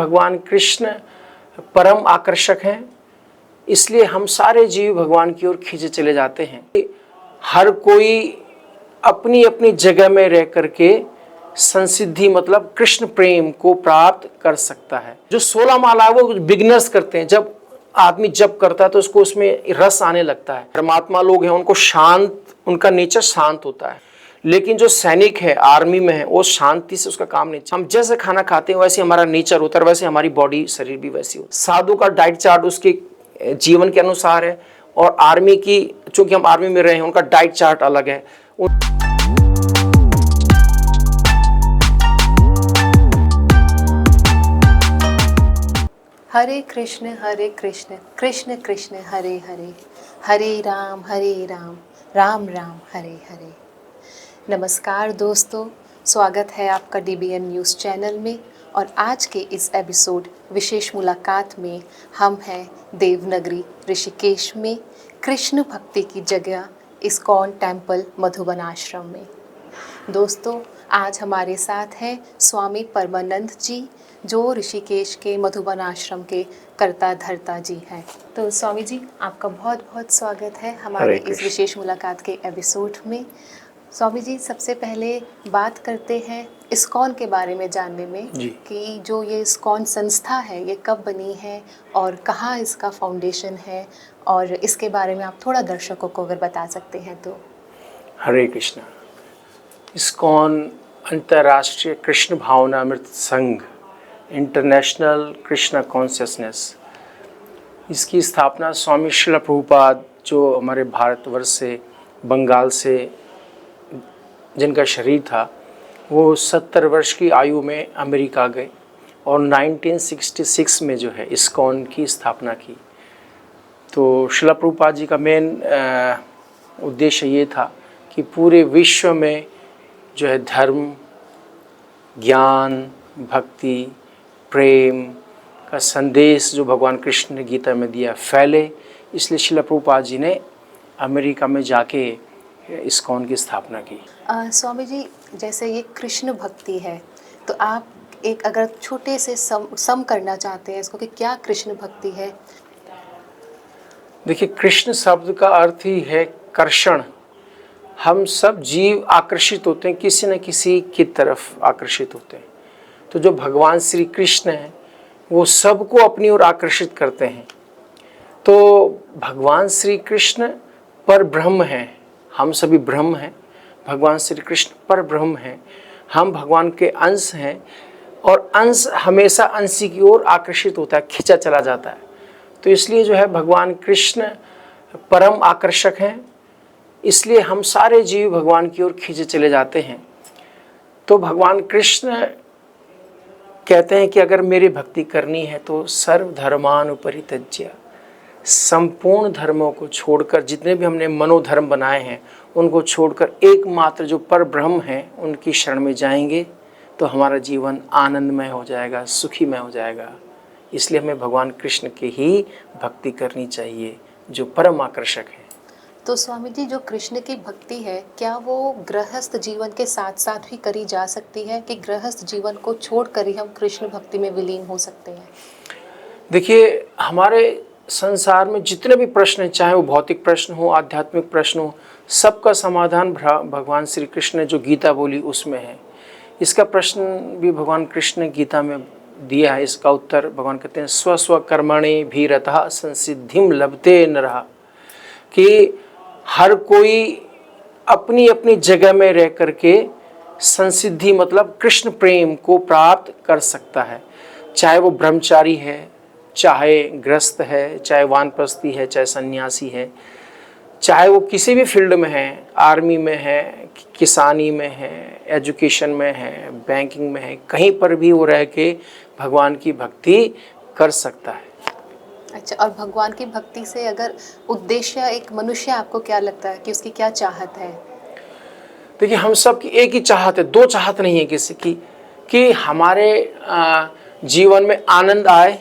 भगवान कृष्ण परम आकर्षक हैं, इसलिए हम सारे जीव भगवान की ओर खींचे चले जाते हैं। हर कोई अपनी अपनी जगह में रह करके संसिद्धि मतलब कृष्ण प्रेम को प्राप्त कर सकता है। जो 16 माला वो बिगनर्स करते हैं, जब आदमी जप करता है तो उसको उसमें रस आने लगता है। परमात्मा लोग हैं उनको शांत, उनका नेचर शांत होता है, लेकिन जो सैनिक है आर्मी में है वो शांति से उसका काम नहीं। हम जैसे खाना खाते हैं वैसे हमारा नेचर होता है, वैसे हमारी बॉडी शरीर भी वैसी होती है। साधु का डाइट चार्ट उसके जीवन के अनुसार है, और आर्मी की, चूंकि हम आर्मी में रहे हैं, उनका डाइट चार्ट अलग है। हरे कृष्ण कृष्ण कृष्ण हरे हरे, हरे राम राम राम हरे हरे। नमस्कार दोस्तों, स्वागत है आपका DBN न्यूज़ चैनल में। और आज के इस एपिसोड विशेष मुलाकात में हम हैं देवनगरी ऋषिकेश में, कृष्ण भक्ति की जगह इस्कॉन टेम्पल मधुबन आश्रम में। दोस्तों, आज हमारे साथ हैं स्वामी परमानंद जी, जो ऋषिकेश के मधुबन आश्रम के कर्ता धर्ता जी हैं। तो स्वामी जी, आपका बहुत बहुत स्वागत है हमारे इस विशेष मुलाकात के एपिसोड में। स्वामी जी, सबसे पहले बात करते हैं इस्कॉन के बारे में जानने में कि जो ये इस्कॉन संस्था है ये कब बनी है और कहाँ इसका फाउंडेशन है, और इसके बारे में आप थोड़ा दर्शकों को अगर बता सकते हैं तो। हरे कृष्णा। इस्कॉन अंतर्राष्ट्रीय कृष्ण भावनामृत संघ, इंटरनेशनल कृष्णा कॉन्शियसनेस, इसकी स्थापना स्वामी श्रील प्रभुपाद, जो हमारे भारतवर्ष से, बंगाल से जिनका शरीर था, वो 70 वर्ष की आयु में अमेरिका गए और 1966 में जो है इस्कॉन की स्थापना की। तो श्रील प्रभुपाद जी का मेन उद्देश्य ये था कि पूरे विश्व में जो है धर्म, ज्ञान, भक्ति, प्रेम का संदेश जो भगवान कृष्ण ने गीता में दिया फैले। इसलिए श्रील प्रभुपाद जी ने अमेरिका में जाके इस्कॉन की स्थापना की। स्वामी जी, जैसे ये कृष्ण भक्ति है, तो आप एक अगर छोटे से सम करना चाहते हैं इसको कि क्या कृष्ण भक्ति है? देखिए, कृष्ण शब्द का अर्थ ही है कर्षण। हम सब जीव आकर्षित होते हैं, किसी न किसी की तरफ आकर्षित होते हैं। तो जो भगवान श्री कृष्ण हैं वो सबको अपनी ओर आकर्षित करते हैं। तो भगवान श्री कृष्ण पर ब्रह्म हैं, हम सभी ब्रह्म हैं। भगवान श्री कृष्ण पर ब्रह्म हैं, हम भगवान के अंश हैं, और अंश हमेशा अंशी की ओर आकर्षित होता है, खींचा चला जाता है। तो इसलिए जो है भगवान कृष्ण परम आकर्षक हैं, इसलिए हम सारे जीव भगवान की ओर खींचे चले जाते हैं। तो भगवान कृष्ण कहते हैं कि अगर मेरी भक्ति करनी है तो सर्व धर्मान परित्यज्य, संपूर्ण धर्मों को छोड़कर, जितने भी हमने मनोधर्म बनाए हैं उनको छोड़कर एकमात्र जो पर ब्रह्म है उनकी शरण में जाएंगे तो हमारा जीवन आनंदमय हो जाएगा, सुखीमय हो जाएगा। इसलिए हमें भगवान कृष्ण की ही भक्ति करनी चाहिए जो परम आकर्षक है। तो स्वामी जी, जो कृष्ण की भक्ति है, क्या वो गृहस्थ जीवन के साथ साथ भी करी जा सकती है कि गृहस्थ जीवन को छोड़कर ही हम कृष्ण भक्ति में विलीन हो सकते हैं? देखिए, हमारे संसार में जितने भी प्रश्न हैं, चाहे वो भौतिक प्रश्न हो, आध्यात्मिक प्रश्न हो, सबका समाधान भगवान श्री कृष्ण ने जो गीता बोली उसमें है। इसका प्रश्न भी भगवान कृष्ण ने गीता में दिया है। इसका उत्तर भगवान कहते हैं, स्व स्व कर्मणि भी रतः संसिद्धिम लभते नरः, कि हर कोई अपनी अपनी जगह में रह करके संसिद्धि मतलब कृष्ण प्रेम को प्राप्त कर सकता है। चाहे वो ब्रह्मचारी है, चाहे गृहस्थ है, चाहे वानप्रस्थी है, चाहे सन्यासी है, चाहे वो किसी भी फील्ड में है, आर्मी में है, किसानी में है, एजुकेशन में है, बैंकिंग में है, कहीं पर भी वो रह के भगवान की भक्ति कर सकता है। अच्छा, और भगवान की भक्ति से अगर उद्देश्य एक मनुष्य, आपको क्या लगता है कि उसकी क्या चाहत है? देखिए, हम सब की एक ही चाहत है, दो चाहत नहीं है किसी की, कि हमारे जीवन में आनंद आए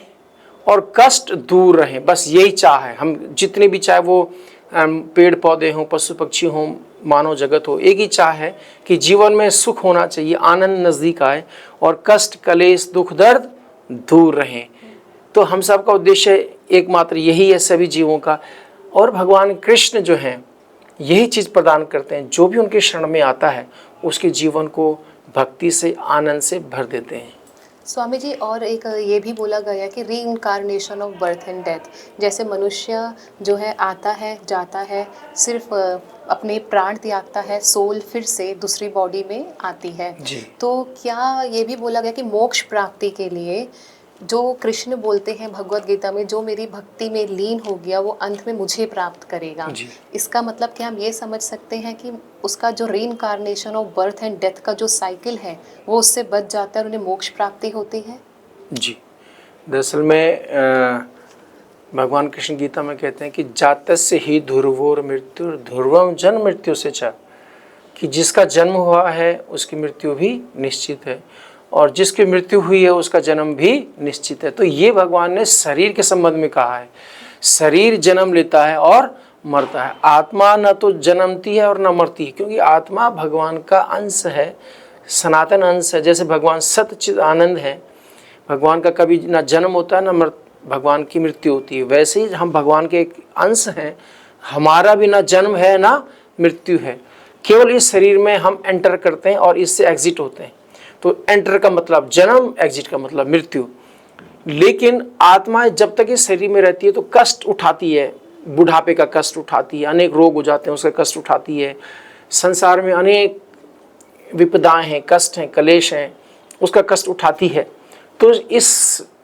और कष्ट दूर रहे, बस यही चाह है। हम जितने भी, चाहे वो पेड़ पौधे हों, पशु पक्षी हों, मानव जगत हो, एक ही चाह है कि जीवन में सुख होना चाहिए, आनंद नज़दीक आए और कष्ट, कलेश, दुख, दर्द दूर रहें। तो हम सबका उद्देश्य एकमात्र यही है सभी जीवों का। और भगवान कृष्ण जो हैं यही चीज़ प्रदान करते हैं, जो भी उनके शरण में आता है उसके जीवन को भक्ति से, आनंद से भर देते हैं। स्वामी जी, और एक ये भी बोला गया कि री incarnation of birth and death, जैसे मनुष्य जो है आता है जाता है, सिर्फ अपने प्राण त्यागता है, सोल फिर से दूसरी बॉडी में आती है जी। तो क्या ये भी बोला गया कि मोक्ष प्राप्ति के लिए जो कृष्ण बोलते हैं भगवत गीता में, जो मेरी भक्ति में लीन हो गया वो अंत में मुझे प्राप्त करेगा। जी। इसका मतलब क्या हम ये समझ सकते हैं कि उसका जो reincarnation of birth and death का जो साइकिल है वो उससे बच जाता है और उन्हें मोक्ष प्राप्ति होती है? जी, दरअसल में भगवान कृष्ण गीता में कहते हैं कि जातस्य ही ध्रुवोर मृत्यु ध्रुवम जन्म मृत्यु से चा, कि जिसका जन्म हुआ है उसकी मृत्यु भी निश्चित है, और जिसकी मृत्यु हुई है उसका जन्म भी निश्चित है। तो ये भगवान ने शरीर के संबंध में कहा है। शरीर जन्म लेता है और मरता है, आत्मा न तो जन्मती है और न मरती है, क्योंकि आत्मा भगवान का अंश है, सनातन अंश है। जैसे भगवान सच्चिद आनंद है, भगवान का कभी ना जन्म होता है ना भगवान की मृत्यु होती है, वैसे ही हम भगवान के एक अंश हैं, हमारा भी ना जन्म है ना मृत्यु है। केवल इस शरीर में हम एंटर करते हैं और इससे एग्जिट होते हैं। तो एंटर का मतलब जन्म, एग्जिट का मतलब मृत्यु। लेकिन आत्मा जब तक इस शरीर में रहती है तो कष्ट उठाती है, बुढ़ापे का कष्ट उठाती है, अनेक रोग हो जाते हैं उसका कष्ट उठाती है, संसार में अनेक विपदाएं हैं, कष्ट हैं, कलेश हैं, उसका कष्ट उठाती है। तो इस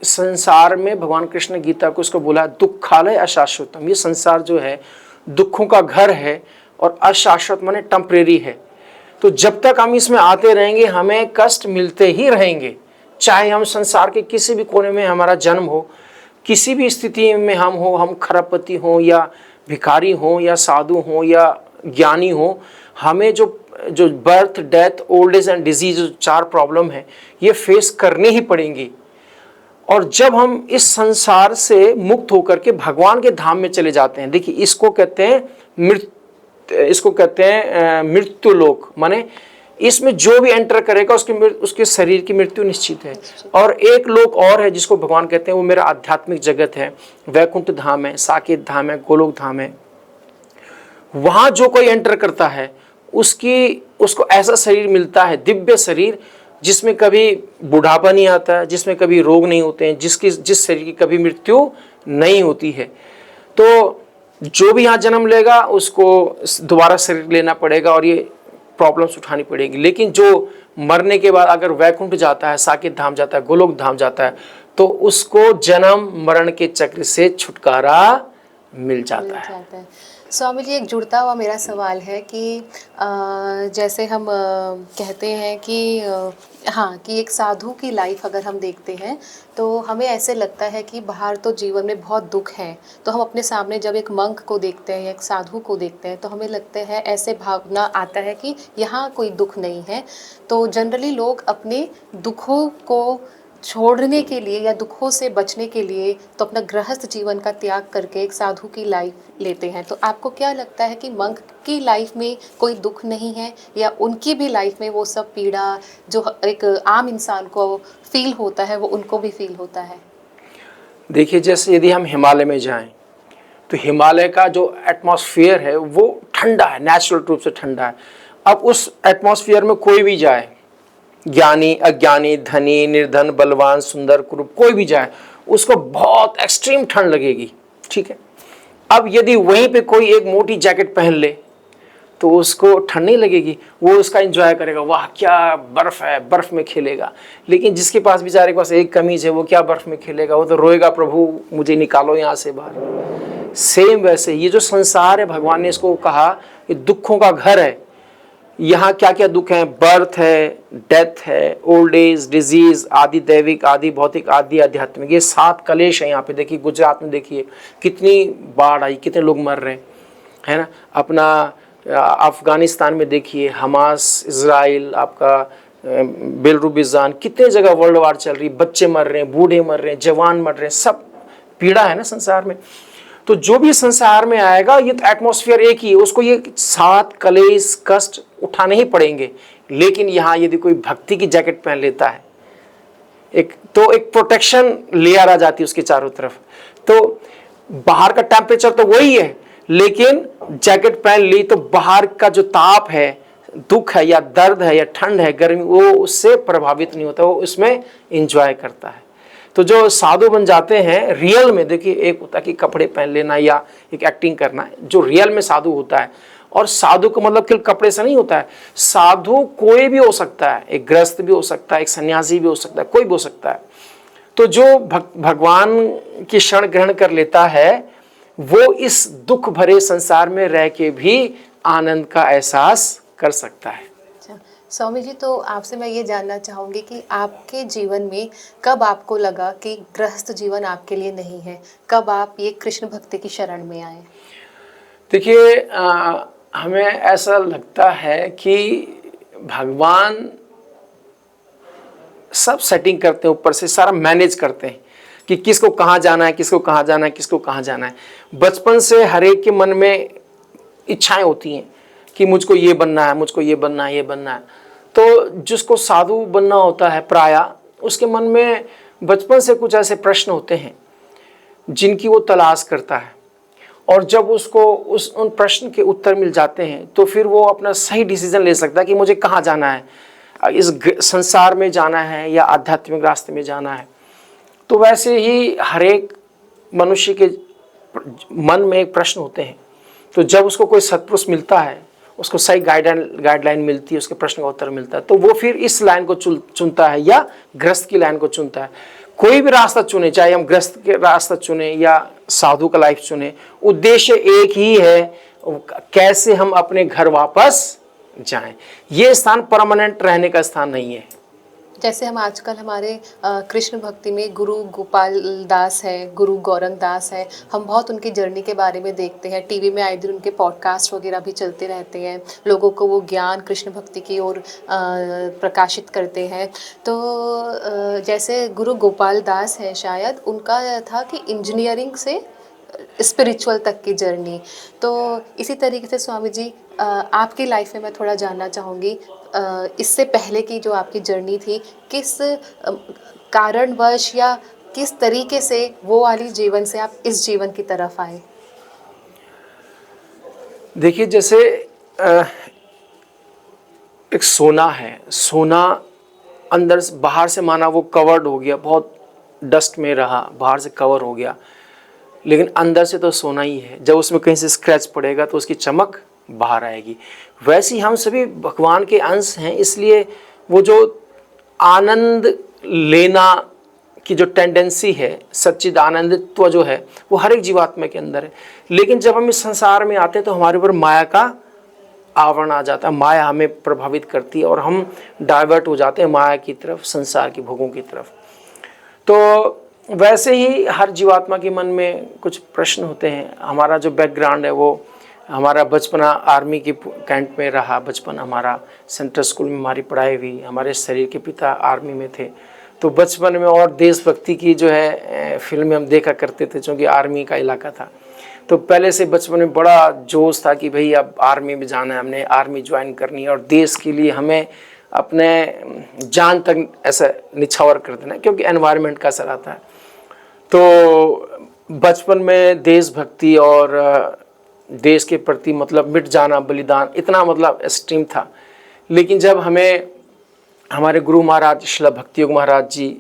संसार में भगवान कृष्ण गीता को उसको बोला दुखालय अशाश्वतम, ये संसार जो है दुखों का घर है और अशाश्वत माने टेम्परेरी है। तो जब तक हम इसमें आते रहेंगे हमें कष्ट मिलते ही रहेंगे, चाहे हम संसार के किसी भी कोने में हमारा जन्म हो, किसी भी स्थिति में हम खरबपति हों या भिखारी हों या साधु हों या ज्ञानी हों, हमें जो birth, death, old age and disease, जो 4 प्रॉब्लम है ये फेस करनी ही पड़ेंगी। और जब हम इस संसार से मुक्त होकर के भगवान के धाम में चले जाते हैं, देखिए इसको कहते हैं मृत्यु लोक, माने इसमें जो भी एंटर करेगा उसके शरीर की मृत्यु निश्चित है। और एक लोक और है जिसको भगवान कहते हैं वो मेरा आध्यात्मिक जगत है, वैकुंठ धाम है, साकेत धाम है, गोलोक धाम है। वहां जो कोई एंटर करता है उसको ऐसा शरीर मिलता है, दिव्य शरीर, जिसमें कभी बुढ़ापा नहीं आता है, जिसमें कभी रोग नहीं होते हैं, जिस शरीर की कभी मृत्यु नहीं होती है। तो जो भी यहाँ जन्म लेगा उसको दोबारा शरीर लेना पड़ेगा और ये प्रॉब्लम्स उठानी पड़ेगी। लेकिन जो मरने के बाद अगर वैकुंठ जाता है, साकेत धाम जाता है, गोलोक धाम जाता है, तो उसको जन्म मरण के चक्र से छुटकारा मिल जाता है। स्वामी जी, एक जुड़ता हुआ मेरा सवाल है कि जैसे हम कहते हैं कि हाँ, कि एक साधु की लाइफ अगर हम देखते हैं तो हमें ऐसे लगता है कि बाहर तो जीवन में बहुत दुख है, तो हम अपने सामने जब एक मंक को देखते हैं, एक साधु को देखते हैं, तो हमें लगता है, ऐसे भावना आता है कि यहाँ कोई दुख नहीं है। तो जनरली लोग अपने दुखों को छोड़ने के लिए या दुखों से बचने के लिए तो अपना गृहस्थ जीवन का त्याग करके एक साधु की लाइफ लेते हैं। तो आपको क्या लगता है कि मंक की लाइफ में कोई दुख नहीं है, या उनकी भी लाइफ में वो सब पीड़ा जो एक आम इंसान को फील होता है वो उनको भी फील होता है? देखिए, जैसे यदि हम हिमालय में जाएं तो हिमालय का जो एटमॉस्फेयर है वो ठंडा है, नेचुरल रूप से ठंडा है। अब उस एटमॉस्फेयर में कोई भी जाए, ज्ञानी, अज्ञानी, धनी, निर्धन, बलवान, सुंदर, कुरूप, कोई भी जाए, उसको बहुत एक्सट्रीम ठंड लगेगी, ठीक है। अब यदि वहीं पे कोई एक मोटी जैकेट पहन ले तो उसको ठंड नहीं लगेगी, वो उसका एंजॉय करेगा, वाह क्या बर्फ है, बर्फ में खेलेगा। लेकिन जिसके पास बेचारे के पास एक कमीज है वो क्या बर्फ में खेलेगा, वो तो रोएगा, प्रभु मुझे निकालो यहाँ से बाहर। सेम वैसे ये जो संसार है, भगवान ने इसको कहा ये दुखों का घर है। यहाँ क्या क्या दुख हैं? बर्थ है, डेथ है, ओल्ड एज, डिजीज, आदि दैविक, आदि भौतिक, आदि आध्यात्मिक, ये 7 कलेश हैं यहाँ पे। देखिए गुजरात में देखिए कितनी बाढ़ आई, कितने लोग मर रहे हैं, है ना। अपना अफगानिस्तान में देखिए, हमास, इजराइल, आपका बेलरूबिजान, कितने जगह वर्ल्ड वार चल रही, बच्चे मर रहे हैं, बूढ़े मर रहे हैं, जवान मर रहे हैं, सब पीड़ा है ना संसार में। तो जो भी संसार में आएगा ये तो एटमॉस्फेयर एक ही है, उसको ये 7 कलेश कष्ट उठाने ही पड़ेंगे। लेकिन यहाँ यदि कोई भक्ति की जैकेट पहन लेता है एक प्रोटेक्शन लेयर आ जाती है उसके चारों तरफ। तो बाहर का टेम्परेचर तो वही है, लेकिन जैकेट पहन ली तो बाहर का जो ताप है, दुख है या दर्द है या ठंड है, गर्मी, वो उससे प्रभावित नहीं होता, वो उसमें एंजॉय करता है। तो जो साधु बन जाते हैं रियल में, देखिए एक होता है कि कपड़े पहन लेना या एक एक्टिंग करना, जो रियल में साधु होता है, और साधु का मतलब केवल कपड़े से नहीं होता है। साधु कोई भी हो सकता है, एक गृहस्थ भी हो सकता है, एक सन्यासी भी हो सकता है, कोई भी हो सकता है। तो जो भगवान की शरण ग्रहण कर लेता है, वो इस दुख भरे संसार में रह के भी आनंद का एहसास कर सकता है। अच्छा स्वामी जी, तो आपसे मैं ये जानना चाहूँगी कि आपके जीवन में कब आपको लगा कि गृहस्थ जीवन आपके लिए नहीं है, कब आप ये कृष्ण भक्ति की शरण में आए? देखिए हमें ऐसा लगता है कि भगवान सब सेटिंग करते हैं, ऊपर से सारा मैनेज करते हैं कि किसको कहाँ जाना है, किसको कहाँ जाना है, किसको कहाँ जाना है। बचपन से हर एक के मन में इच्छाएं होती हैं कि मुझको ये बनना है, मुझको ये बनना है, ये बनना है। तो जिसको साधु बनना होता है प्रायः, उसके मन में बचपन से कुछ ऐसे प्रश्न होते हैं जिनकी वो तलाश करता है, और जब उसको उन प्रश्न के उत्तर मिल जाते हैं तो फिर वो अपना सही डिसीजन ले सकता है कि मुझे कहाँ जाना है, इस संसार में जाना है या आध्यात्मिक रास्ते में जाना है। तो वैसे ही हर एक मनुष्य के मन में एक प्रश्न होते हैं। तो जब उसको कोई सत्पुरुष मिलता है, उसको सही गाइडलाइन मिलती है, उसके प्रश्न का उत्तर मिलता है, तो वो फिर इस लाइन को चुनता है या गृहस्थ की लाइन को चुनता है। कोई भी रास्ता चुने, चाहे हम गृहस्थ के रास्ता चुने या साधु का लाइफ चुने, उद्देश्य एक ही है, कैसे हम अपने घर वापस जाएं। ये स्थान परमानेंट रहने का स्थान नहीं है। जैसे हम आजकल हमारे कृष्ण भक्ति में गुरु गोपाल दास है, गुरु गौरंग दास है, हम बहुत उनकी जर्नी के बारे में देखते हैं, टीवी में आए दिन उनके पॉडकास्ट वगैरह भी चलते रहते हैं, लोगों को वो ज्ञान कृष्ण भक्ति की ओर प्रकाशित करते हैं। तो जैसे गुरु गोपाल दास है, शायद उनका था कि इंजीनियरिंग से स्पिरिचुअल तक की जर्नी। तो इसी तरीके से स्वामी जी आपकी लाइफ में मैं थोड़ा जानना चाहूँगी, इससे पहले की जो आपकी जर्नी थी, किस कारणवश या किस तरीके से वो वाली जीवन से आप इस जीवन की तरफ आए? देखिए जैसे एक सोना है, सोना अंदर से, बाहर से माना वो कवर्ड हो गया, बहुत डस्ट में रहा, बाहर से कवर हो गया, लेकिन अंदर से तो सोना ही है। जब उसमें कहीं से स्क्रैच पड़ेगा तो उसकी चमक बाहर आएगी। वैसे ही हम सभी भगवान के अंश हैं, इसलिए वो जो आनंद लेना की जो टेंडेंसी है, सच्चिद आनंदित्व जो है, वो हर एक जीवात्मा के अंदर है। लेकिन जब हम इस संसार में आते हैं तो हमारे ऊपर माया का आवरण आ जाता है, माया हमें प्रभावित करती है और हम डाइवर्ट हो जाते हैं माया की तरफ, संसार की भोगों की तरफ। तो वैसे ही हर जीवात्मा के मन में कुछ प्रश्न होते हैं। हमारा जो बैकग्राउंड है, वो हमारा बचपना आर्मी के कैंट में रहा, बचपन हमारा सेंट्रल स्कूल में हमारी पढ़ाई हुई, हमारे शरीर के पिता आर्मी में थे। तो बचपन में और देशभक्ति की जो है फिल्में हम देखा करते थे, क्योंकि आर्मी का इलाका था। तो पहले से बचपन में बड़ा जोश था कि भाई अब आर्मी में जाना है, हमने आर्मी ज्वाइन करनी है और देश के लिए हमें अपने जान तक ऐसा निछावर कर देना है, क्योंकि एनवायरनमेंट का असर आता है। तो बचपन में देशभक्ति और देश के प्रति मतलब मिट जाना, बलिदान, इतना मतलब एक्सट्रीम था। लेकिन जब हमें हमारे गुरु महाराज श्रील भक्तियोग महाराज जी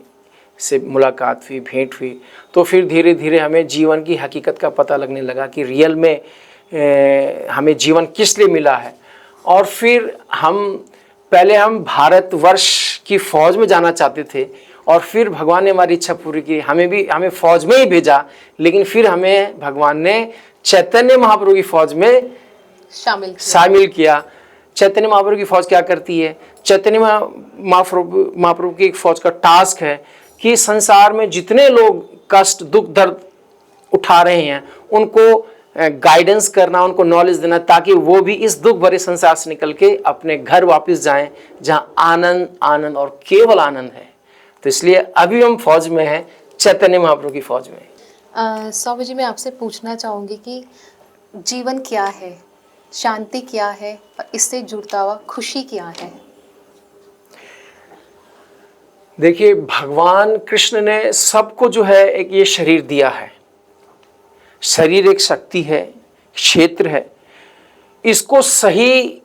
से मुलाकात हुई, भेंट हुई, तो फिर धीरे धीरे हमें जीवन की हकीकत का पता लगने लगा कि रियल में हमें जीवन किस लिए मिला है। और फिर पहले हम भारतवर्ष की फ़ौज में जाना चाहते थे, और फिर भगवान ने हमारी इच्छा पूरी की, हमें फ़ौज में ही भेजा। लेकिन फिर हमें भगवान ने चैतन्य महाप्रभु की फ़ौज में शामिल किया। चैतन्य महाप्रभु की फ़ौज क्या करती है? चैतन्य महाप्रभु की एक फ़ौज का टास्क है कि संसार में जितने लोग कष्ट, दुख, दर्द उठा रहे हैं, उनको गाइडेंस करना, उनको नॉलेज देना, ताकि वो भी इस दुख भरे संसार से निकल के अपने घर वापस जाएं, जहां आनंद, आनंद और केवल आनंद है। तो इसलिए अभी हम फौज में हैं, चैतन्य महाप्रभु की फौज में। स्वामी जी, मैं आपसे पूछना चाहूँगी कि जीवन क्या है, शांति क्या है, और इससे जुड़ता हुआ खुशी क्या है? देखिए, भगवान कृष्ण ने सबको जो है एक ये शरीर दिया है। शरीर एक शक्ति है, क्षेत्र है। इसको सही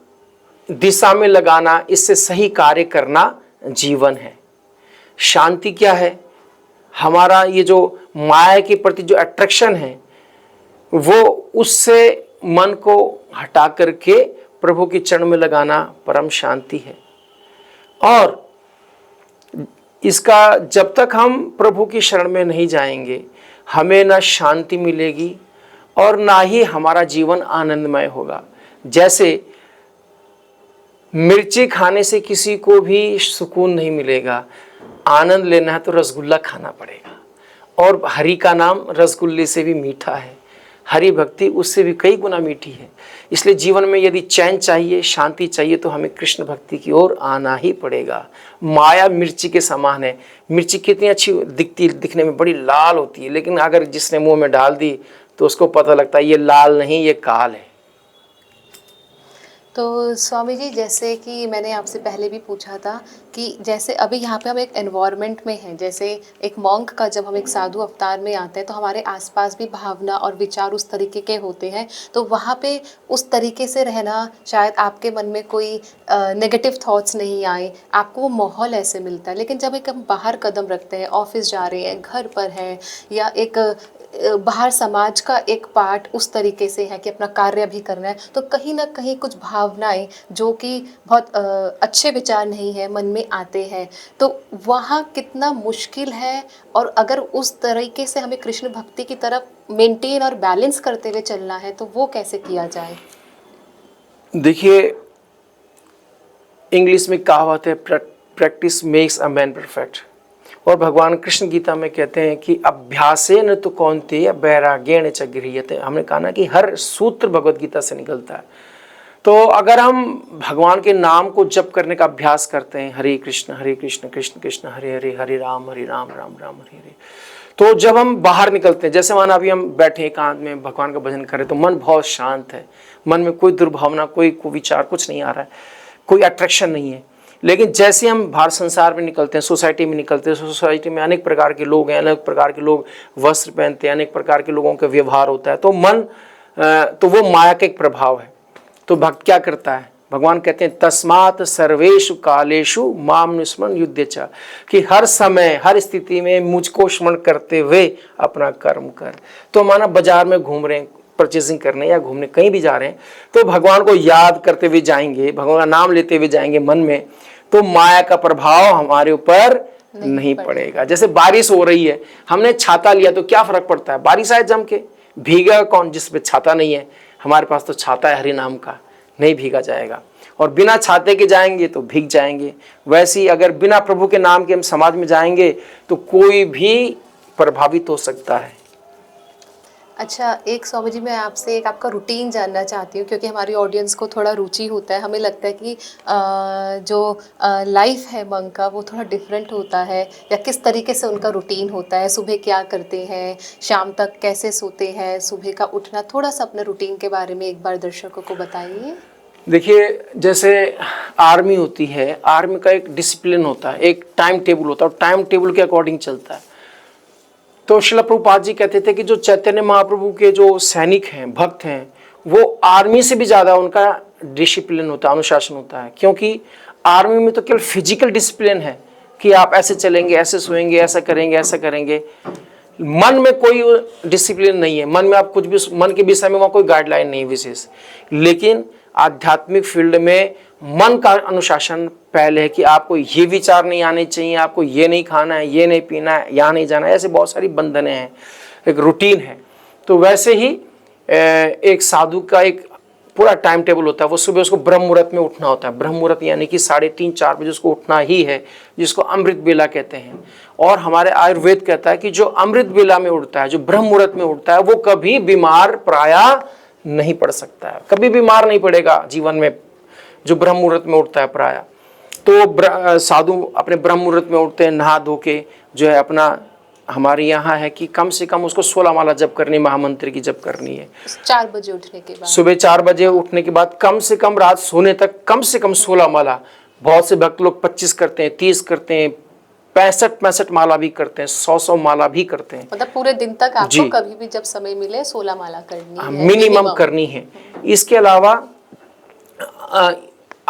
दिशा में लगाना, इससे सही कार्य करना जीवन है। शांति क्या है? हमारा ये जो माया के प्रति जो अट्रैक्शन है, वो उससे मन को हटा करके प्रभु के चरण में लगाना परम शांति है। और इसका जब तक हम प्रभु की शरण में नहीं जाएंगे, हमें ना शांति मिलेगी और ना ही हमारा जीवन आनंदमय होगा। जैसे मिर्ची खाने से किसी को भी सुकून नहीं मिलेगा, आनंद लेना है तो रसगुल्ला खाना पड़ेगा। और हरि का नाम रसगुल्ले से भी मीठा है, हरि भक्ति उससे भी कई गुना मीठी है। इसलिए जीवन में यदि चैन चाहिए, शांति चाहिए, तो हमें कृष्ण भक्ति की ओर आना ही पड़ेगा। माया मिर्ची के समान है। मिर्ची कितनी अच्छी दिखने में बड़ी लाल होती है, लेकिन अगर जिसने मुंह में डाल दी तो उसको पता लगता है ये लाल नहीं, ये काल है। तो स्वामी जी, जैसे कि मैंने आपसे पहले भी पूछा था कि जैसे अभी यहाँ पे हम एक एनवायरनमेंट में हैं, जैसे एक मॉन्क का जब हम एक साधु अवतार में आते हैं तो हमारे आसपास भी भावना और विचार उस तरीके के होते हैं, तो वहाँ पे उस तरीके से रहना, शायद आपके मन में कोई नेगेटिव थॉट्स नहीं आए, आपको वो माहौल ऐसे मिलता है। लेकिन जब एक हम बाहर कदम रखते हैं, ऑफिस जा रहे हैं, घर पर हैं, या एक बाहर समाज का एक पार्ट उस तरीके से है कि अपना कार्य भी करना है, तो कहीं ना कहीं कुछ भावनाएं जो कि बहुत अच्छे विचार नहीं है मन में आते हैं, तो वहाँ कितना मुश्किल है। और अगर उस तरीके से हमें कृष्ण भक्ति की तरफ मेंटेन और बैलेंस करते हुए चलना है तो वो कैसे किया जाए? देखिए, इंग्लिश में कहावत है, practice makes a man perfect. और भगवान कृष्ण गीता में कहते हैं कि अभ्यासेन तो कौन्तेय वैराग्येण च गृह्यते। हमने कहा ना कि हर सूत्र भगवत गीता से निकलता है। तो अगर हम भगवान के नाम को जप करने का अभ्यास करते हैं, हरे कृष्ण कृष्ण कृष्ण हरे हरे, हरे राम राम राम हरे हरे, तो जब हम बाहर निकलते हैं, जैसे माना अभी हम बैठे एकांत में भगवान का भजन करें, तो मन बहुत शांत है, मन में कोई दुर्भावना, कोई विचार कुछ नहीं आ रहा है, कोई अट्रैक्शन नहीं है। लेकिन जैसे हम बाहर संसार में निकलते हैं, सोसाइटी में निकलते हैं, सोसाइटी में अनेक प्रकार के लोग हैं, अनेक प्रकार के लोग वस्त्र पहनते हैं, अनेक प्रकार के लोगों का व्यवहार होता है, तो मन तो वो माया का एक प्रभाव है। तो भक्त क्या करता है? भगवान कहते हैं तस्मात् सर्वेषु कालेषु माम निस्मरन् युध्येच, कि हर समय हर स्थिति में मुझको स्मरण करते हुए अपना कर्म कर। तो माना बाजार में घूम रहे हैं, परचेजिंग करने या घूमने कहीं भी जा रहे हैं, तो भगवान को याद करते हुए जाएंगे, भगवान का नाम लेते हुए जाएंगे मन में, तो माया का प्रभाव हमारे ऊपर नहीं पड़ेगा। जैसे बारिश हो रही है, हमने छाता लिया तो क्या फर्क पड़ता है? बारिश आए जम के, भीगा कौन जिस पे छाता नहीं है? हमारे पास तो छाता है हरि नाम का, नहीं भीगा जाएगा। और बिना छाते के जाएंगे तो भीग जाएंगे। वैसे ही अगर बिना प्रभु के नाम के हम समाज में जाएंगे तो कोई भी प्रभावित हो सकता है। अच्छा, एक स्वामी जी, मैं आपसे एक आपका रूटीन जानना चाहती हूँ, क्योंकि हमारी ऑडियंस को थोड़ा रुचि होता है। हमें लगता है कि जो लाइफ है मंक का वो थोड़ा डिफरेंट होता है, या किस तरीके से उनका रूटीन होता है, सुबह क्या करते हैं, शाम तक कैसे सोते हैं, सुबह का उठना, थोड़ा सा अपने रूटीन के बारे में एक बार दर्शकों को बताइए। देखिए, जैसे आर्मी होती है, आर्मी का एक डिसिप्लिन होता है, एक टाइम टेबल होता है, और टाइम टेबल के अकॉर्डिंग चलता है। तो श्रील प्रभुपाद जी कहते थे कि जो चैतन्य महाप्रभु के जो सैनिक हैं, भक्त हैं, वो आर्मी से भी ज़्यादा उनका डिसिप्लिन होता है, अनुशासन होता है। क्योंकि आर्मी में तो केवल फिजिकल डिसिप्लिन है कि आप ऐसे चलेंगे, ऐसे सोएंगे, ऐसा करेंगे, ऐसा करेंगे। मन में कोई डिसिप्लिन नहीं है, मन में आप कुछ भी, मन के विषय में वहाँ कोई गाइडलाइन नहीं विशेष। लेकिन आध्यात्मिक फील्ड में मन का अनुशासन पहले है कि आपको ये विचार नहीं आने चाहिए, आपको ये नहीं खाना है, ये नहीं पीना है, यहाँ नहीं जाना है, ऐसे बहुत सारी बंधनें हैं, एक रूटीन है। तो वैसे ही एक साधु का एक पूरा टाइम टेबल होता है। वो सुबह उसको ब्रह्म मुहूर्त में उठना होता है। ब्रह्म मुहूर्त यानी कि 3:30-4 बजे उसको उठना ही है, जिसको अमृत बेला कहते हैं। और हमारे आयुर्वेद कहता है कि जो अमृत बेला में उठता है, जो ब्रह्म मुहूर्त में उठता है, वो कभी बीमार प्रायः नहीं पड़ सकता है, कभी बीमार नहीं पड़ेगा जीवन में, जो ब्रह्म मुहूर्त में उठता है प्रायः। तो साधु अपने ब्रह्म मुहूर्त में उठते हैं, नहा धो के जो है अपना, हमारे यहाँ है कि कम से कम उसको 16 माला जप करनी, महामंत्र की जप करनी है। 4 बजे उठने के बाद, सुबह 4 बजे उठने के बाद कम से कम रात सोने तक कम से कम 16 माला। बहुत से भक्त लोग 25 करते हैं, 30 करते हैं, 65 माला भी करते हैं, 100 माला भी करते हैं। मतलब पूरे दिन तक आपको जी। कभी भी जब समय मिले 16 माला करनी है मिनिमम करनी है। इसके अलावा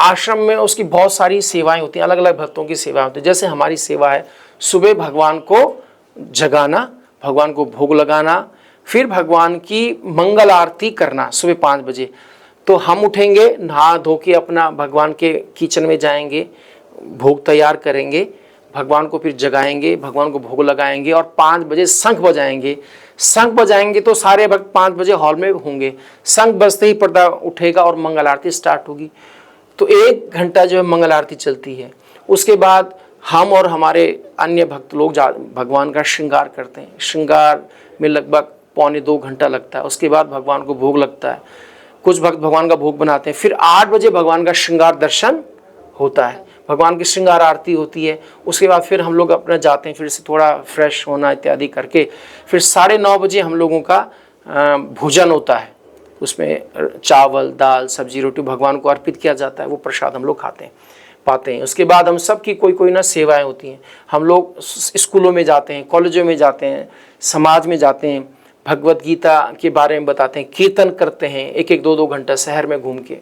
आश्रम में उसकी बहुत सारी सेवाएं होती हैं, अलग अलग भक्तों की सेवाएं होती हैं। जैसे हमारी सेवा है सुबह भगवान को जगाना, भगवान को भोग लगाना, फिर भगवान की मंगल आरती करना सुबह 5 बजे। तो हम उठेंगे, नहा धो के अपना भगवान के किचन में जाएंगे, भोग तैयार करेंगे, भगवान को फिर जगाएंगे, भगवान को भोग लगाएंगे और 5 बजे शंख बजाएंगे। शंख बजाएंगे तो सारे भक्त 5 बजे हॉल में होंगे। शंख बजते ही पर्दा उठेगा और मंगल आरती स्टार्ट होगी। तो 1 घंटा जो है मंगल आरती चलती है। उसके बाद हम और हमारे अन्य भक्त लोग भगवान का श्रृंगार करते हैं। श्रृंगार में लगभग 1.25 घंटा लगता है। उसके बाद भगवान को भोग लगता है। कुछ भक्त भगवान का भोग बनाते हैं। फिर 8 बजे भगवान का श्रृंगार दर्शन होता है, भगवान की श्रृंगार आरती होती है। उसके बाद फिर हम लोग अपना जाते हैं, फिर से थोड़ा फ्रेश होना इत्यादि करके फिर 9:30 बजे हम लोगों का भोजन होता है। उसमें चावल, दाल, सब्जी, रोटी भगवान को अर्पित किया जाता है। वो प्रसाद हम लोग खाते हैं, पाते हैं। उसके बाद हम सब की कोई ना सेवाएं होती हैं। हम लोग स्कूलों में जाते हैं, कॉलेजों में जाते हैं, समाज में जाते हैं, भगवत गीता के बारे में बताते हैं, कीर्तन करते हैं 1-1, 2-2 घंटा शहर में घूम के।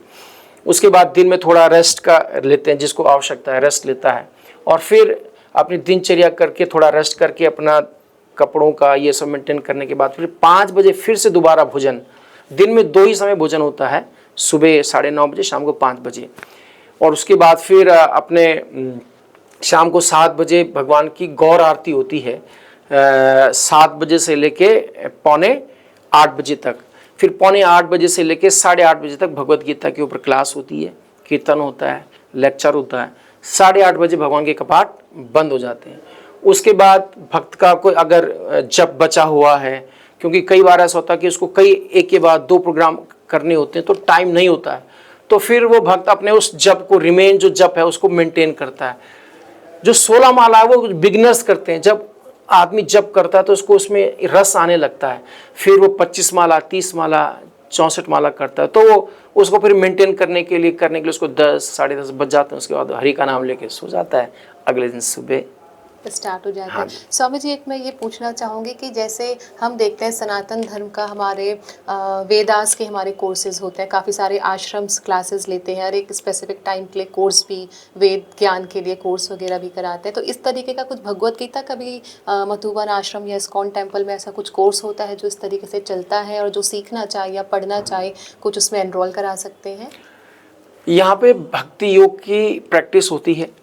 उसके बाद दिन में थोड़ा रेस्ट का लेते हैं, जिसको आवश्यकता है रेस्ट लेता है। और फिर अपनी दिनचर्या करके थोड़ा रेस्ट करके अपना कपड़ों का ये सब मेंटेन करने के बाद फिर 5 बजे फिर से दोबारा भोजन। दिन में 2 ही समय भोजन होता है, सुबह 9:30 बजे, शाम को 5 बजे। और उसके बाद फिर अपने शाम को 7 बजे भगवान की गौर आरती होती है, 7 बजे से लेके 7:45 बजे तक। फिर 7:45 बजे से लेके 8:30 बजे तक भगवत गीता के ऊपर क्लास होती है, कीर्तन होता है, लेक्चर होता है। 8:30 बजे भगवान के कपाट बंद हो जाते हैं। उसके बाद भक्त का कोई अगर जप बचा हुआ है, क्योंकि कई बार ऐसा होता है कि उसको कई एक के बाद 2 प्रोग्राम करने होते हैं तो टाइम नहीं होता है, तो फिर वो भक्त अपने उस जप को, रिमेन जो जप है उसको मेंटेन करता है। जो 16 माला है वो बिगिनर्स करते हैं। जब आदमी जप करता है तो उसको उसमें रस आने लगता है। फिर वो 25 माला, 30 माला, 64 माला करता है, तो वो उसको फिर मेंटेन करने के लिए उसको 10, 10:30 बज जाते हैं। उसके बाद हरि का नाम लेके सो जाता है, अगले दिन सुबह स्टार्ट हो जाता हाँ है। स्वामी जी, एक मैं ये पूछना चाहूँगी कि जैसे हम देखते हैं सनातन धर्म का हमारे वेदास के हमारे कोर्सेज होते हैं, काफ़ी सारे आश्रम्स क्लासेस लेते हैं, और एक स्पेसिफिक टाइम के लिए कोर्स भी, वेद ज्ञान के लिए कोर्स वगैरह भी कराते हैं। तो इस तरीके का कुछ भगवत गीता का भी मधुबन आश्रम या इस्कॉन टेम्पल में ऐसा कुछ कोर्स होता है जो इस तरीके से चलता है, और जो सीखना चाहे या पढ़ना चाहे कुछ उसमें एनरोल करा सकते हैं? यहाँ पे भक्ति योग की प्रैक्टिस होती है।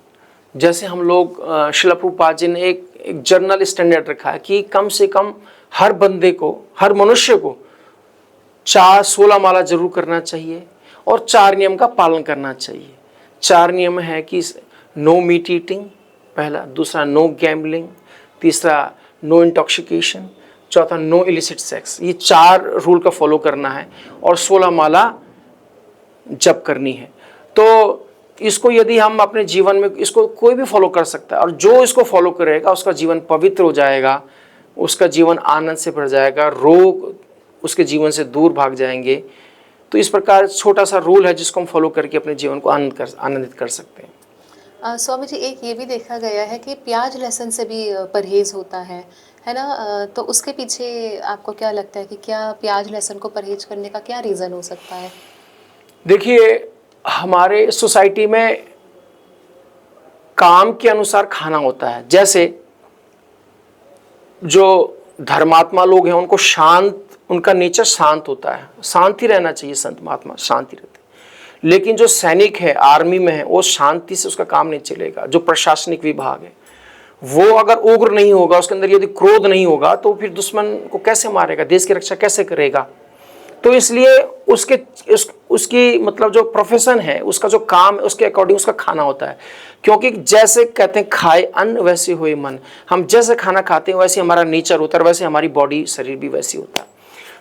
जैसे हम लोग श्रील प्रभुपाद जी ने एक जर्नल स्टैंडर्ड रखा है कि कम से कम हर बंदे को, हर मनुष्य को 16 माला जरूर करना चाहिए और 4 नियम का पालन करना चाहिए। 4 नियम है कि नो मीट ईटिंग पहला, दूसरा नो गैम्बलिंग, तीसरा नो इंटॉक्सिकेशन, चौथा नो इलिसिट सेक्स। ये 4 रूल का फॉलो करना है और 16 माला जप करनी है। तो इसको यदि हम अपने जीवन में, इसको कोई भी फॉलो कर सकता है, और जो इसको फॉलो करेगा उसका जीवन पवित्र हो जाएगा, उसका जीवन आनंद से भर जाएगा, रोग उसके जीवन से दूर भाग जाएंगे। तो इस प्रकार छोटा सा रूल है जिसको हम फॉलो करके अपने जीवन को आनंदित कर सकते हैं। स्वामी जी, एक ये भी देखा गया है कि प्याज लहसुन से भी परहेज होता है ना? तो उसके पीछे आपको क्या लगता है कि क्या प्याज लहसुन को परहेज करने का क्या रीज़न हो सकता है? देखिए, हमारे सोसाइटी में काम के अनुसार खाना होता है। जैसे जो धर्मात्मा लोग हैं उनको शांत, उनका नेचर शांत होता है, शांति रहना चाहिए, संत महात्मा शांति रहते हैं। लेकिन जो सैनिक है, आर्मी में है, वो शांति से उसका काम नहीं चलेगा। जो प्रशासनिक विभाग है वो अगर उग्र नहीं होगा, उसके अंदर यदि क्रोध नहीं होगा, तो फिर दुश्मन को कैसे मारेगा, देश की रक्षा कैसे करेगा? तो इसलिए उसकी मतलब जो प्रोफेशन है, उसका जो काम है, उसके अकॉर्डिंग उसका खाना होता है। क्योंकि जैसे कहते हैं खाए अन्न वैसे होए मन, हम जैसे खाना खाते हैं वैसे हमारा नेचर होता है, वैसे हमारी बॉडी, शरीर भी वैसी होता है।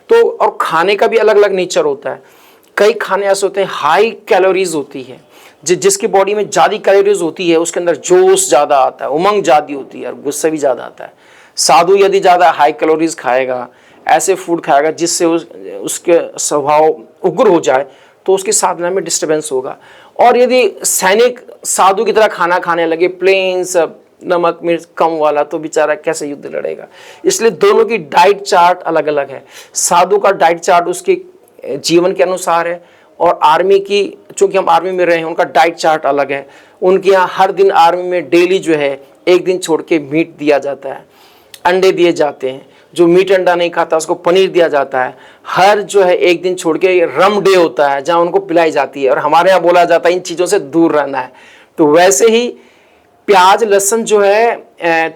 तो और खाने का भी अलग अलग नेचर होता है। कई खाने ऐसे होते हैं हाई कैलोरीज होती है, जिसकी बॉडी में ज़्यादा कैलोरीज होती है उसके अंदर जोश ज़्यादा आता है, उमंग ज़्यादा होती है और गुस्सा भी ज़्यादा आता है। साधु यदि ज़्यादा हाई कैलोरीज खाएगा, ऐसे फूड खाएगा जिससे उसके स्वभाव उग्र हो जाए, तो उसकी साधना में डिस्टर्बेंस होगा। और यदि सैनिक साधु की तरह खाना खाने लगे, प्लेन्स नमक मिर्च कम वाला तो बेचारा कैसे युद्ध लड़ेगा। इसलिए दोनों की डाइट चार्ट अलग अलग है। साधु का डाइट चार्ट उसके जीवन के अनुसार है, और आर्मी की, चूंकि हम आर्मी में रहे हैं, उनका डाइट चार्ट अलग है। उनके यहाँ हर दिन आर्मी में डेली जो है एक दिन छोड़ के मीट दिया जाता है, अंडे दिए जाते हैं। जो मीट अंडा नहीं खाता उसको पनीर दिया जाता है। हर जो है एक दिन छोड़ के रम डे होता है जहाँ उनको पिलाई जाती है, और हमारे यहाँ बोला जाता है इन चीज़ों से दूर रहना है। तो वैसे ही प्याज लहसुन जो है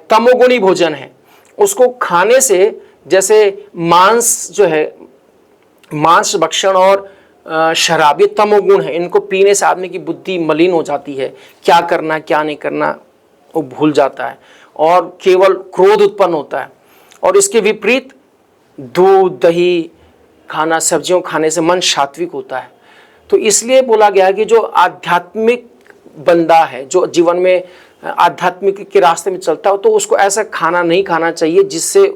तमोगुणी भोजन है, उसको खाने से जैसे मांस जो है, मांस भक्षण और शराब, ये तमोगुण है। इनको पीने से आदमी की बुद्धि मलिन हो जाती है, क्या करना क्या नहीं करना वो भूल जाता है, और केवल क्रोध उत्पन्न होता है। और इसके विपरीत दूध दही खाना, सब्जियों खाने से मन सात्विक होता है। तो इसलिए बोला गया है कि जो आध्यात्मिक बंदा है, जो जीवन में आध्यात्मिक के रास्ते में चलता हो, तो उसको ऐसा खाना नहीं खाना चाहिए जिससे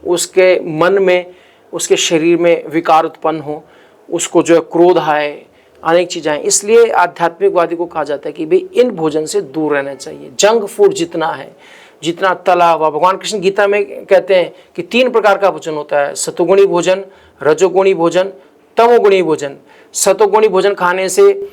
उसके मन में, उसके शरीर में विकार उत्पन्न हो, उसको जो है क्रोध आए, अनेक चीज़ें आए। इसलिए आध्यात्मिकवादी को कहा जाता है कि भाई इन भोजन से दूर रहना चाहिए। जंक फूड जितना है, जितना तला हुआ, भगवान कृष्ण गीता में कहते हैं कि 3 प्रकार का भोजन होता है, सतोगुणी भोजन, रजोगुणी भोजन, तमोगुणी भोजन। सतोगुणी भोजन खाने से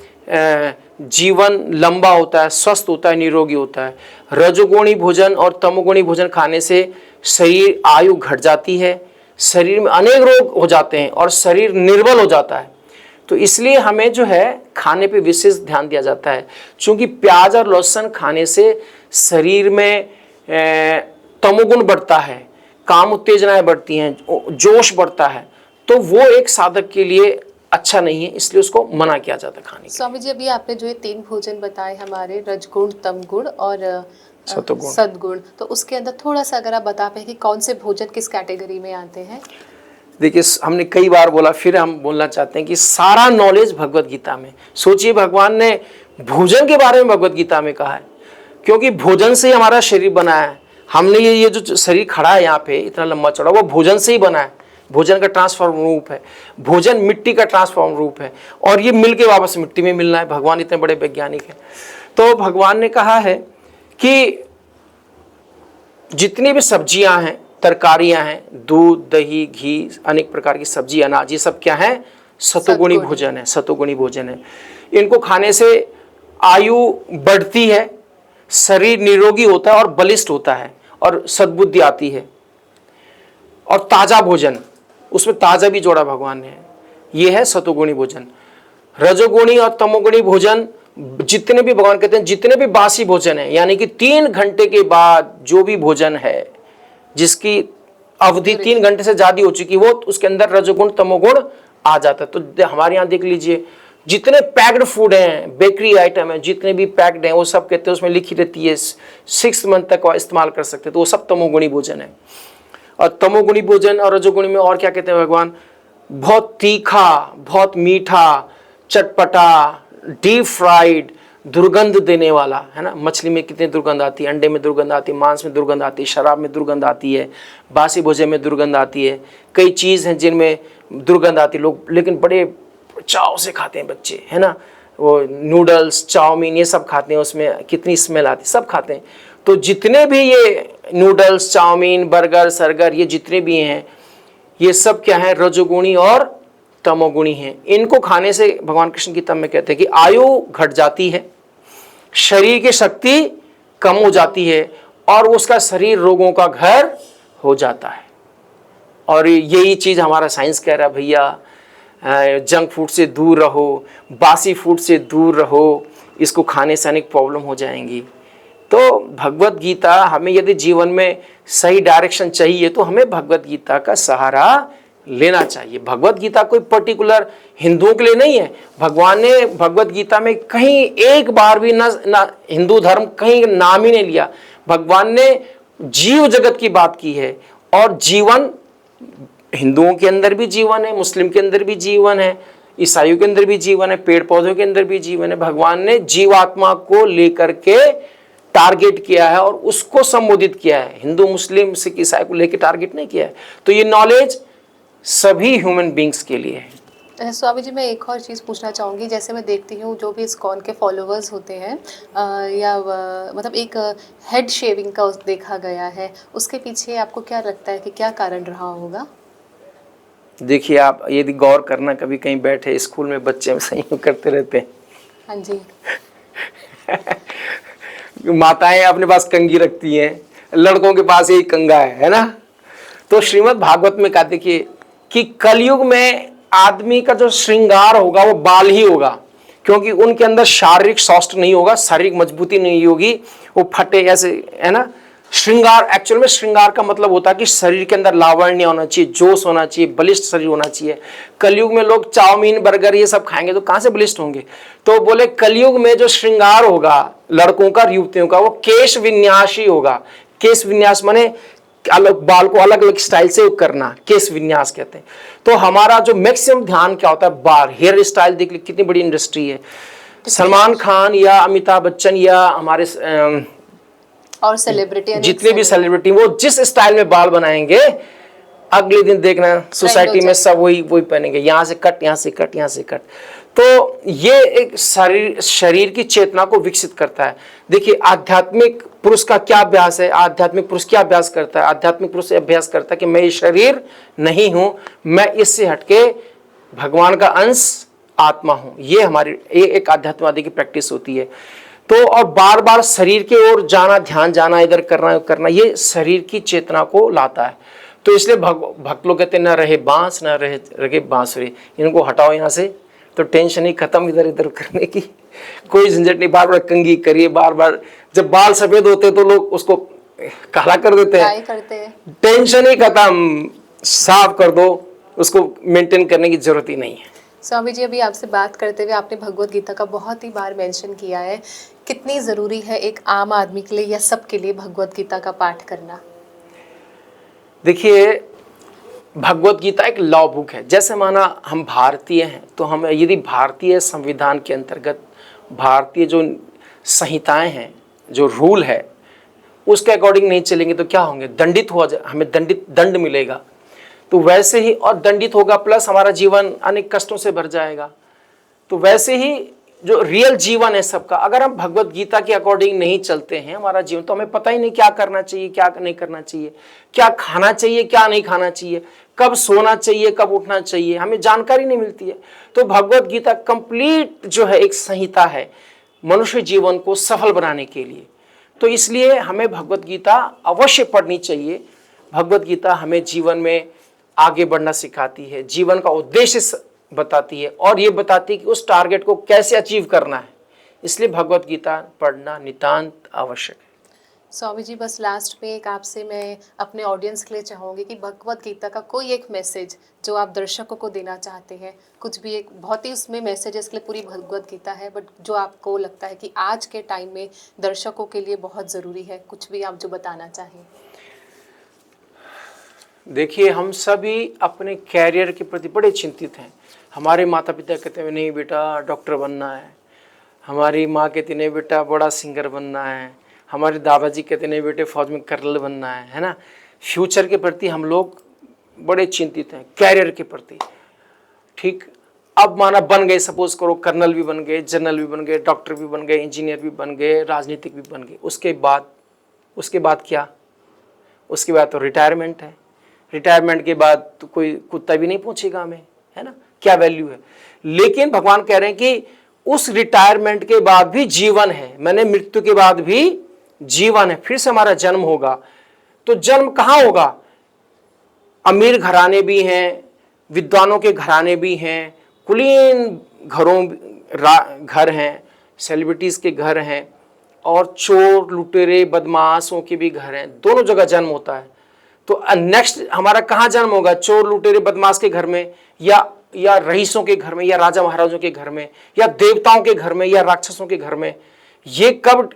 जीवन लंबा होता है, स्वस्थ होता है, निरोगी होता है। रजोगुणी भोजन और तमोगुणी भोजन खाने से शरीर आयु घट जाती है, शरीर में अनेक रोग हो जाते हैं और शरीर निर्बल हो जाता है। तो इसलिए हमें जो है खाने पे विशेष ध्यान दिया जाता है। क्योंकि प्याज और लहसुन खाने से शरीर में तमोगुण बढ़ता है, काम उत्तेजनाएं बढ़ती हैं, जोश बढ़ता है, तो वो एक साधक के लिए अच्छा नहीं है, इसलिए उसको मना किया जाता है खाने के। स्वामी जी, अभी आपने जो ये 3 भोजन बताए हमारे, रजगुण, तमगुण और सतोगुण, सद्गुण, तो उसके अंदर थोड़ा सा अगर आप बता पाए कि कौन से भोजन किस कैटेगरी में आते हैं। देखिए, हमने कई बार बोला, फिर हम बोलना चाहते हैं कि सारा नॉलेज भगवत गीता में। सोचिए, भगवान ने भोजन के बारे में भगवत गीता में कहा है, क्योंकि भोजन से ही हमारा शरीर बना है। हमने ये जो शरीर खड़ा है यहाँ पे इतना लंबा चौड़ा, वो भोजन से ही बना है। भोजन का ट्रांसफॉर्म रूप है, भोजन मिट्टी का ट्रांसफॉर्म रूप है, और ये मिल के वापस मिट्टी में मिलना है। भगवान इतने बड़े वैज्ञानिक हैं। तो भगवान ने कहा है कि जितनी भी सब्जियां हैं, तरकारियां हैं, दूध दही घी, अनेक प्रकार की सब्जी अनाज, ये सब क्या है? सतोगुणी भोजन है, सतोगुणी भोजन है। इनको खाने से आयु बढ़ती है, शरीर निरोगी होता है और बलिष्ठ होता है, और सद्बुद्धि आती है। और ताजा भोजन, उसमें ताजा भी जोड़ा भगवान ने, ये है सतोगुणी भोजन। रजोगुणी और तमोगुणी भोजन, जितने भी भगवान कहते हैं जितने भी बासी भोजन है, यानी कि 3 घंटे के बाद जो भी भोजन है, जिसकी अवधि 3 घंटे से ज्यादा हो चुकी, वो उसके अंदर रजोगुण तमोगुण आ जाता है। तो हमारे यहाँ देख लीजिए, जितने पैक्ड फूड हैं, बेकरी आइटम है, जितने भी पैक्ड हैं, वो सब कहते हैं, उसमें लिखी रहती है 6 मंथ तक इस्तेमाल कर सकते हैं, तो वो सब तमोगुणी भोजन है। और तमोगुणी भोजन और रजोगुणी में और क्या कहते हैं भगवान? बहुत तीखा, बहुत मीठा, चटपटा, डीप फ्राइड, दुर्गंध देने वाला, है ना। मछली में कितनी दुर्गंध आती है, अंडे में दुर्गंध आती है, मांस में दुर्गंध आती है, शराब में दुर्गंध आती है, बासी भोजन में दुर्गंध आती है। कई चीज़ हैं जिनमें दुर्गंध आती है, लोग लेकिन बड़े चाव से खाते हैं बच्चे, है ना। वो नूडल्स, चाउमीन, ये सब खाते हैं, उसमें कितनी स्मेल आती है, सब खाते हैं। तो जितने भी ये नूडल्स, चाउमीन, बर्गर, सरगर, ये जितने भी हैं, ये सब क्या है? रजोगुणी और तमोगुणी हैं। इनको खाने से भगवान कृष्ण गीता में कहते हैं कि आयु घट जाती है, शरीर की शक्ति कम हो जाती है, और उसका शरीर रोगों का घर हो जाता है। और यही चीज़ हमारा साइंस कह रहा है, भैया जंक फूड से दूर रहो, बासी फूड से दूर रहो, इसको खाने से अनेक प्रॉब्लम हो जाएंगी। तो भगवत गीता हमें, यदि जीवन में सही डायरेक्शन चाहिए, तो हमें भगवत गीता का सहारा लेना चाहिए। भगवत गीता कोई पर्टिकुलर हिंदुओं के लिए नहीं है। भगवान ने भगवत गीता में कहीं एक बार भी ना हिंदू धर्म कहीं नाम ही नहीं लिया। भगवान ने जीव जगत की बात की है, और जीवन, हिंदुओं के अंदर भी जीवन है, मुस्लिम के अंदर भी जीवन है, ईसाइयों के अंदर भी जीवन है, पेड़ पौधों के अंदर भी जीवन है। भगवान ने जीवात्मा को लेकर के टारगेट किया है और उसको संबोधित किया है। हिंदू, मुस्लिम, सिख, ईसाई को लेकर टारगेट नहीं किया है। तो ये नॉलेज सभी ह्यूमन बींग्स के लिए है। स्वामी जी, मैं एक और चीज़ पूछना चाहूँगी। जैसे मैं देखती हूँ जो भी इस्कॉन के फॉलोअर्स होते हैं मतलब एक हेड शेविंग का देखा गया है, उसके पीछे आपको क्या लगता है कि क्या कारण रहा होगा? देखिए, आप यदि गौर करना, कभी कहीं बैठे स्कूल में बच्चे सही करते रहते हैं। हाँ जी। माताएं अपने पास कंघी रखती हैं, लड़कों के पास यही कंघा है ना। तो श्रीमद् भागवत में कहा, देखिए कि कलयुग में आदमी का जो श्रृंगार होगा वो बाल ही होगा, क्योंकि उनके अंदर शारीरिक स्वास्थ्य नहीं होगा, शारीरिक मजबूती नहीं होगी, वो फटे ऐसे, है ना। श्रृंगार, एक्चुअल में श्रृंगार का मतलब होता है कि शरीर के अंदर लावण्य होना चाहिए, जोश होना चाहिए, बलिष्ठ शरीर होना चाहिए। कलयुग में लोग चाउमीन, बर्गर ये सब खाएंगे तो कहां से बलिष्ठ होंगे। तो बोले कलयुग में जो श्रृंगार होगा लड़कों का, युवतियों का, वो केश विन्यास ही होगा। केश विन्यास माने अलग बाल को अलग अलग स्टाइल से करना, केश विन्यास कहते हैं। तो हमारा जो मैक्सिमम ध्यान क्या होता है, बाल, हेयर स्टाइल। देख ली कितनी बड़ी इंडस्ट्री है। सलमान खान या अमिताभ बच्चन या हमारे और सेलिब्रिटी, जितने भी सेलिब्रिटी, वो जिस स्टाइल में बाल बनाएंगे, अगले दिन देखना सोसाइटी में सब वही पहनेंगे, यहां से कट, यहां से कट, यहां से कट। तो ये एक शरीर की चेतना को विकसित करता है। देखिए, आध्यात्मिक पुरुष का क्या अभ्यास है, आध्यात्मिक पुरुष क्या अभ्यास करता है, आध्यात्मिक पुरुष अभ्यास करता है कि मैं ये शरीर नहीं हूं, मैं इससे हटके भगवान का अंश आत्मा हूं। ये हमारी एक आध्यात्मवादी की प्रैक्टिस होती है। तो और बार बार शरीर की ओर जाना, ध्यान जाना, इधर करना, ये शरीर की चेतना को लाता है। तो इसलिए भक्त लोग कहते हैं, न रहे बांस, न रहे बांसुरी, इनको हटाओ यहाँ से, तो टेंशन ही खत्म इधर इधर करने की, कोई झंझट नहीं। बार बार कंघी करिए, बार बार। जब बाल सफेद होते तो लोग उसको काला कर देते हैं, टेंशन ही खत्म, साफ कर दो, उसको मेंटेन करने की जरूरत ही नहीं है। स्वामी जी, अभी आपसे बात करते हुए आपने भगवत गीता का बहुत ही बार मेंशन किया है। कितनी ज़रूरी है एक आम आदमी के लिए या सबके लिए भगवत गीता का पाठ करना? देखिए, भगवत गीता एक लॉ बुक है। जैसे माना हम भारतीय हैं, तो हम यदि भारतीय संविधान के अंतर्गत भारतीय जो संहिताएं हैं, जो रूल है, उसके अकॉर्डिंग नहीं चलेंगे तो क्या होंगे, दंडित हो जाए, हमें दंड मिलेगा। तो वैसे ही, और दंडित होगा प्लस हमारा जीवन अनेक कष्टों से भर जाएगा। तो वैसे ही जो रियल जीवन है सबका, अगर हम भगवत गीता के अकॉर्डिंग नहीं चलते हैं हमारा जीवन, तो हमें पता ही नहीं क्या करना चाहिए, क्या नहीं करना चाहिए, क्या खाना चाहिए, क्या नहीं खाना चाहिए, कब सोना चाहिए, कब उठना चाहिए, हमें जानकारी नहीं मिलती है। तो भगवत गीता कंप्लीट जो है एक संहिता है मनुष्य जीवन को सफल बनाने के लिए। तो इसलिए हमें भगवत गीता अवश्य पढ़नी चाहिए। भगवत गीता हमें जीवन में आगे बढ़ना सिखाती है, जीवन का उद्देश्य बताती है, और ये बताती है कि उस टारगेट को कैसे अचीव करना है। इसलिए भगवत गीता पढ़ना नितांत आवश्यक है। स्वामी जी, बस लास्ट में एक आपसे मैं अपने ऑडियंस के लिए चाहूँगी कि भगवत गीता का कोई एक मैसेज जो आप दर्शकों को देना चाहते हैं, कुछ भी एक, बहुत ही उसमें मैसेजेस के लिए पूरी भगवत गीता है, बट जो आपको लगता है कि आज के टाइम में दर्शकों के लिए बहुत ज़रूरी है, कुछ भी आप जो बताना चाहें। देखिए, हम सभी अपने कैरियर के प्रति बड़े चिंतित हैं। हमारे माता पिता कहते हैं नहीं बेटा डॉक्टर बनना है, हमारी माँ कहती नहीं बेटा बड़ा सिंगर बनना है, हमारे दादाजी कहते नहीं बेटे फौज में कर्नल बनना है ना। फ्यूचर के प्रति हम लोग बड़े चिंतित हैं, कैरियर के प्रति। ठीक, अब माना बन गए, सपोज करो कर्नल भी बन गए, जनरल भी बन गए, डॉक्टर भी बन गए, इंजीनियर भी बन गए, राजनीतिक भी बन गए, उसके बाद क्या? उसके बाद तो रिटायरमेंट है। रिटायरमेंट के बाद तो कोई कुत्ता भी नहीं पूछेगा हमें, है ना, क्या वैल्यू है। लेकिन भगवान कह रहे हैं कि उस रिटायरमेंट के बाद भी जीवन है, मैंने मृत्यु के बाद भी जीवन है, फिर से हमारा जन्म होगा। तो जन्म कहाँ होगा? अमीर घराने भी हैं, विद्वानों के घराने भी हैं, कुलीन घर हैं, सेलिब्रिटीज के घर हैं, और चोर लुटेरे बदमाशों के भी घर हैं। दोनों जगह जन्म होता है। तो नेक्स्ट हमारा कहाँ जन्म होगा? चोर लुटेरे बदमाश के घर में, या रईसों के घर में, या राजा महाराजों के घर में, या देवताओं के घर में, या राक्षसों के घर में? ये कब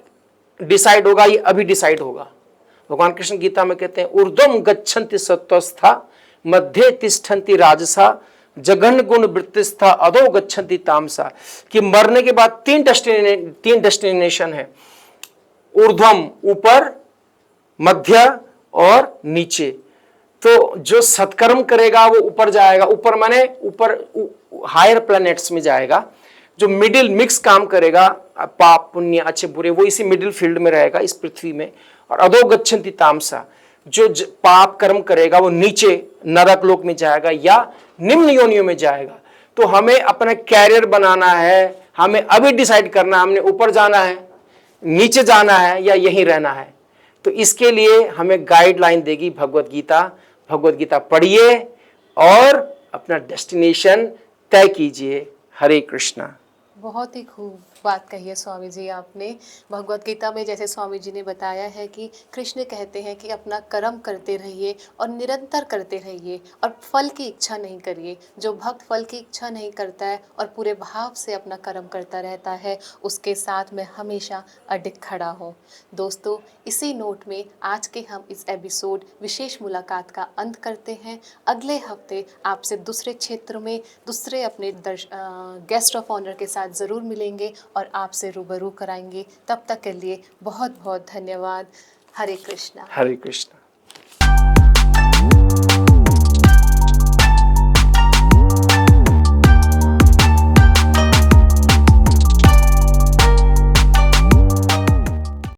डिसाइड होगा? ये अभी डिसाइड होगा। भगवान कृष्ण गीता में कहते हैं ऊर्ध्वम गच्छन्ति सत्वस्था मध्ये तिष्ठन्ति राजसा जघन्य गुण वृत्तिस्था अधो गच्छन्ति तामसा। कि मरने के बाद तीन डेस्टिनेशन है, ऊर्ध्वम ऊपर, मध्य और नीचे। तो जो सत्कर्म करेगा वो ऊपर जाएगा। ऊपर माने ऊपर हायर प्लैनेट्स में जाएगा, जो मिडिल मिक्स काम करेगा, पाप पुण्य अच्छे बुरे, वो इसी मिडिल फील्ड में रहेगा इस पृथ्वी में। और अधो गच्छन्ति तामसा, जो पाप कर्म करेगा वो नीचे नरक लोक में जाएगा या निम्न योनियों में जाएगा। तो हमें अपना कैरियर बनाना है, हमें अभी डिसाइड करना है हमने ऊपर जाना है, नीचे जाना है या यहीं रहना है। तो इसके लिए हमें गाइडलाइन देगी भगवत गीता। भगवत गीता पढ़िए और अपना डेस्टिनेशन तय कीजिए। हरे कृष्णा। बहुत ही खूब बात कही है स्वामी जी आपने। भगवत गीता में जैसे स्वामी जी ने बताया है कि कृष्ण कहते हैं कि अपना कर्म करते रहिए और निरंतर करते रहिए और फल की इच्छा नहीं करिए। जो भक्त फल की इच्छा नहीं करता है और पूरे भाव से अपना कर्म करता रहता है, उसके साथ में हमेशा अडिग खड़ा हूँ। दोस्तों, इसी नोट में आज के हम इस एपिसोड विशेष मुलाकात का अंत करते हैं। अगले हफ्ते आपसे दूसरे क्षेत्र में दूसरे अपने गेस्ट ऑफ ऑनर के साथ ज़रूर मिलेंगे और आपसे रूबरू कराएंगे। तब तक के लिए बहुत बहुत धन्यवाद। हरे कृष्णा। हरे कृष्णा।